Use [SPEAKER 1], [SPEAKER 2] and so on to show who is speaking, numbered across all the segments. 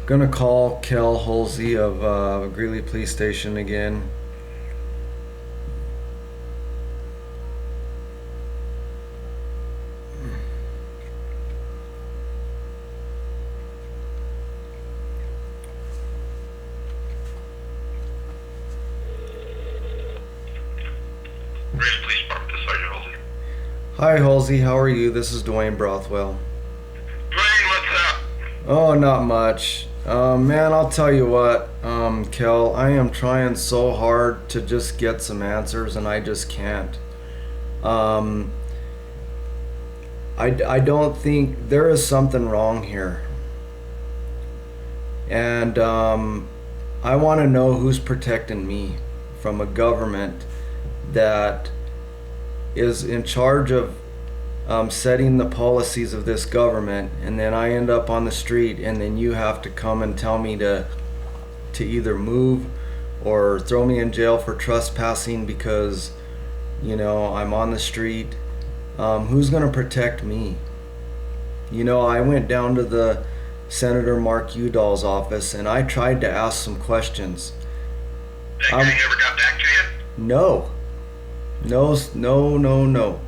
[SPEAKER 1] Gonna call Kell Hulsey of Greeley Police Station again.
[SPEAKER 2] Greeley Police Department, this is Sergeant Hulsey.
[SPEAKER 1] Hi Hulsey, how are you? This is Dwayne Brothwell.
[SPEAKER 2] Dwayne, what's up?
[SPEAKER 1] Oh, not much. Man, I'll tell you what, Kell, I am trying so hard to just get some answers and I just can't. Um, I don't think there is something wrong here. And I want to know who's protecting me from a government that is in charge of setting the policies of this government, and then I end up on the street, and then you have to come and tell me to either move or throw me in jail for trespassing because I'm on the street. Who's gonna protect me? I went down to the Senator Mark Udall's office and I tried to ask some questions.
[SPEAKER 2] That guy never got back to you?
[SPEAKER 1] No. No.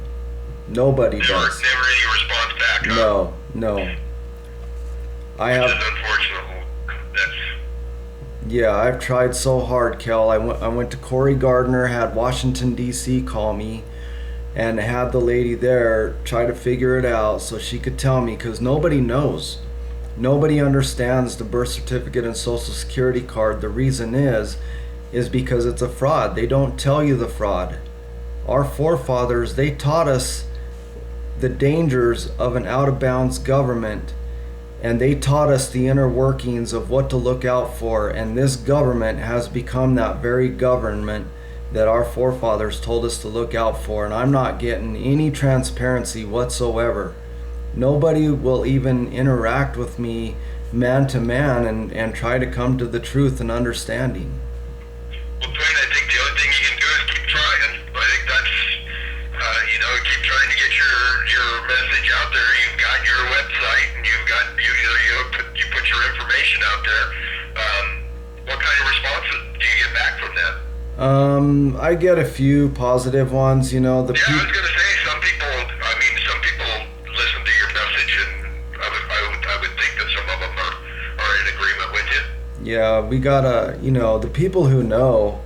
[SPEAKER 1] Nobody does.
[SPEAKER 2] Never any response back, huh?
[SPEAKER 1] No.
[SPEAKER 2] Which is unfortunate.
[SPEAKER 1] Yeah, I've tried so hard, Kel. I went to Corey Gardner, had Washington D.C. call me, and had the lady there try to figure it out so she could tell me, because nobody knows. Nobody understands the birth certificate and social security card. The reason is because it's a fraud. They don't tell you the fraud. Our forefathers, they taught us the dangers of an out-of-bounds government, and they taught us the inner workings of what to look out for, and this government has become that very government that our forefathers told us to look out for, and I'm not getting any transparency whatsoever. Nobody will even interact with me man to man and try to come to the truth and understanding.
[SPEAKER 2] Well, Dwayne, I think the only thing you can do is keep trying. I think that's, keep trying to get your message out there. You've got your website, and you've got you put your information out there. What kind of responses do you get back from that?
[SPEAKER 1] I get a few positive ones.
[SPEAKER 2] I was gonna say some people listen to your message, and I would think that some of them are in agreement with you.
[SPEAKER 1] Yeah, we gotta, the people who know,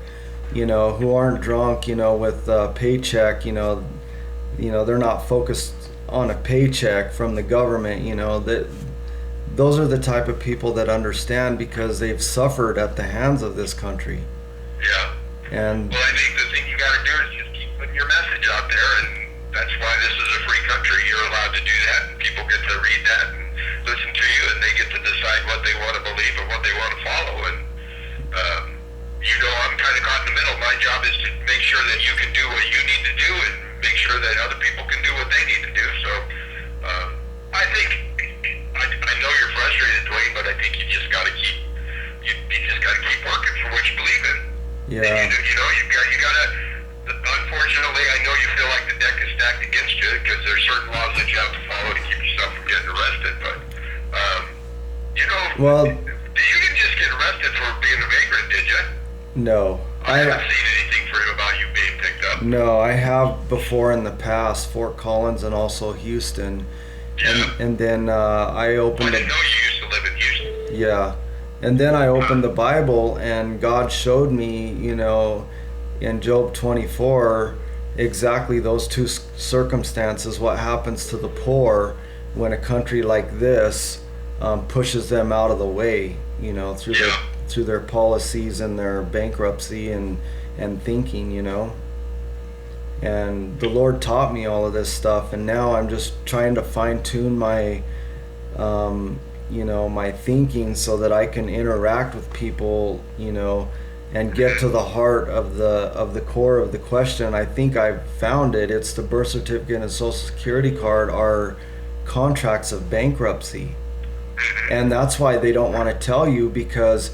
[SPEAKER 1] who aren't drunk, with a paycheck, they're not focused on a paycheck from the government, that those are the type of people that understand because they've suffered at the hands of this country.
[SPEAKER 2] Yeah.
[SPEAKER 1] And
[SPEAKER 2] well, I think the thing you got to do is just keep putting your message out there, and that's why this is a free country. You're allowed to do that, and people get to read that and listen to you, and they get to decide what they want to believe and what they want to follow. And I'm kind of caught in the middle. My job is to make sure that you can do what you need to do, and make sure that other people can do what they need to do. So I think I know you're frustrated, Dwayne, but I think you just got to keep working for what you believe in.
[SPEAKER 1] yeah.
[SPEAKER 2] You gotta. Unfortunately, I know you feel like the deck is stacked against you because there's certain laws that you have to follow to keep yourself from getting arrested. But
[SPEAKER 1] Well,
[SPEAKER 2] you didn't just get arrested for being a vagrant, did you?
[SPEAKER 1] no.
[SPEAKER 2] I haven't seen anything for him about you being picked up.
[SPEAKER 1] No, I have before in the past, Fort Collins and also Houston.
[SPEAKER 2] Yeah.
[SPEAKER 1] And then I
[SPEAKER 2] I
[SPEAKER 1] opened
[SPEAKER 2] didn't know you used to live in Houston.
[SPEAKER 1] Yeah. And then I opened the Bible and God showed me, in Job 24, exactly those two circumstances, what happens to the poor when a country like this pushes them out of the way, through their policies and their bankruptcy and thinking, And the Lord taught me all of this stuff, and now I'm just trying to fine tune my my thinking so that I can interact with people, and get to the heart of the core of the question. I think I've found it. It's the birth certificate and social security card are contracts of bankruptcy. And that's why they don't want to tell you, because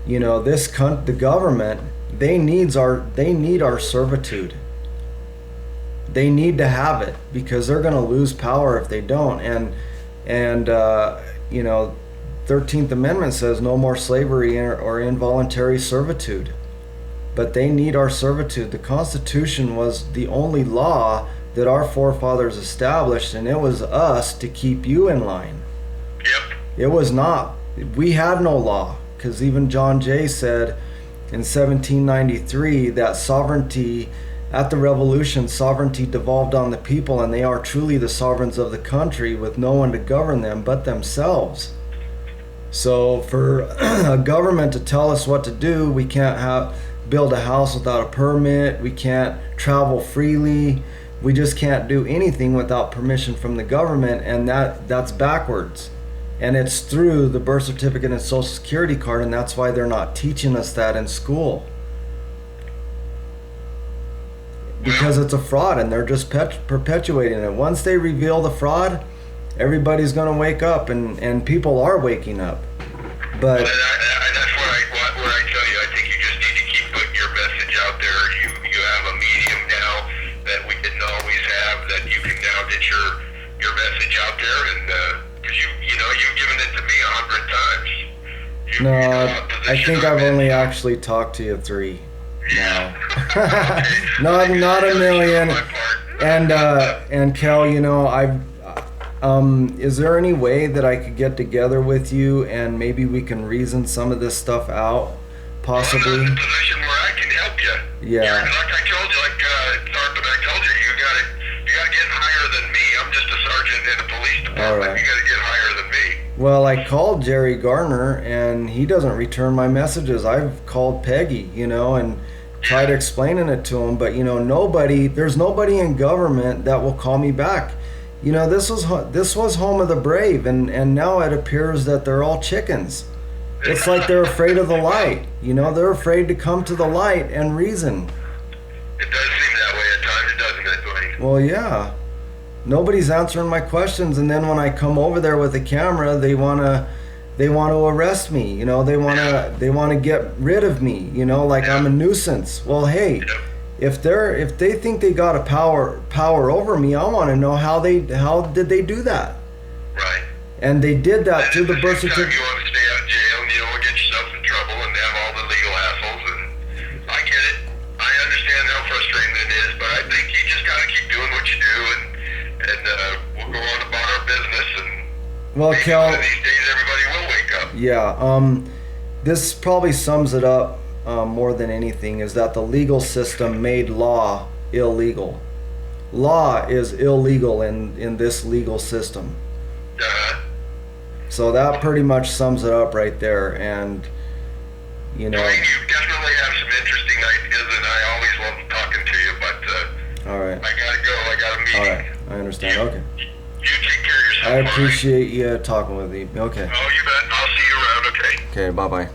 [SPEAKER 1] the government, they need our servitude. They need to have it because they're going to lose power if they don't. And 13th Amendment says no more slavery or involuntary servitude. But they need our servitude. The Constitution was the only law that our forefathers established, and it was us to keep you in line.
[SPEAKER 2] Yep.
[SPEAKER 1] It was not. We had no law, because even John Jay said in 1793 that sovereignty, at the Revolution, sovereignty devolved on the people, and they are truly the sovereigns of the country with no one to govern them but themselves. So for a government to tell us what to do, we can't build a house without a permit, we can't travel freely, we just can't do anything without permission from the government, and that's backwards. And it's through the birth certificate and social security card, and that's why they're not teaching us that in school. Because it's a fraud, and they're just perpetuating it. Once they reveal the fraud, everybody's going to wake up, and people are waking up. But
[SPEAKER 2] that's where I tell you, I think you just need to keep putting your message out there. You have a medium now that we didn't always have, that you can now get your message out there, and because you've given it to me 100 times.
[SPEAKER 1] I think I've only actually talked to you 3 now. not a million. And Kell, is there any way that I could get together with you and maybe we can reason some of this stuff out, possibly?
[SPEAKER 2] I'm in a position where I can help you.
[SPEAKER 1] Yeah.
[SPEAKER 2] Like I told you, Sergeant, I told you, you gotta get higher than me. I'm just a sergeant in a police department.
[SPEAKER 1] All right.
[SPEAKER 2] You gotta get higher than me.
[SPEAKER 1] Well, I called Jerry Garner and he doesn't return my messages. I've called Peggy, and tried explaining it to him, but there's nobody in government that will call me back. This was home of the brave, and now it appears that they're all chickens. It's like they're afraid of the light. They're afraid to come to the light and reason.
[SPEAKER 2] It does seem that way at times, doesn't it, Dwayne?
[SPEAKER 1] Well, yeah. Nobody's answering my questions, and then when I come over there with a camera, they want to arrest me. They want to get rid of me. Like I'm a nuisance. Well, hey.
[SPEAKER 2] Yep.
[SPEAKER 1] If they think they got a power over me, I want to know how did they do that?
[SPEAKER 2] Right.
[SPEAKER 1] And they did that through the birth certificate.
[SPEAKER 2] You want to stay out of jail, and you don't want to get yourself in trouble and have all the legal hassles. And I get it. I understand how frustrating it is, but I think you just got to keep doing what you do, and we'll go on about our business. And
[SPEAKER 1] well,
[SPEAKER 2] maybe
[SPEAKER 1] Kell,
[SPEAKER 2] one of these days everybody will wake up.
[SPEAKER 1] Yeah. This probably sums it up. More than anything, is that the legal system made law illegal. Law is illegal in this legal system. So that pretty much sums it up right there. And
[SPEAKER 2] Dwayne, you definitely have some interesting ideas, and I always love talking to you, but
[SPEAKER 1] all right.
[SPEAKER 2] I gotta go. I got a meeting.
[SPEAKER 1] All right, I understand. Okay.
[SPEAKER 2] You take care of yourself.
[SPEAKER 1] I appreciate you talking with me. Okay.
[SPEAKER 2] Oh, you bet. I'll see you around. Okay.
[SPEAKER 1] Okay, bye-bye.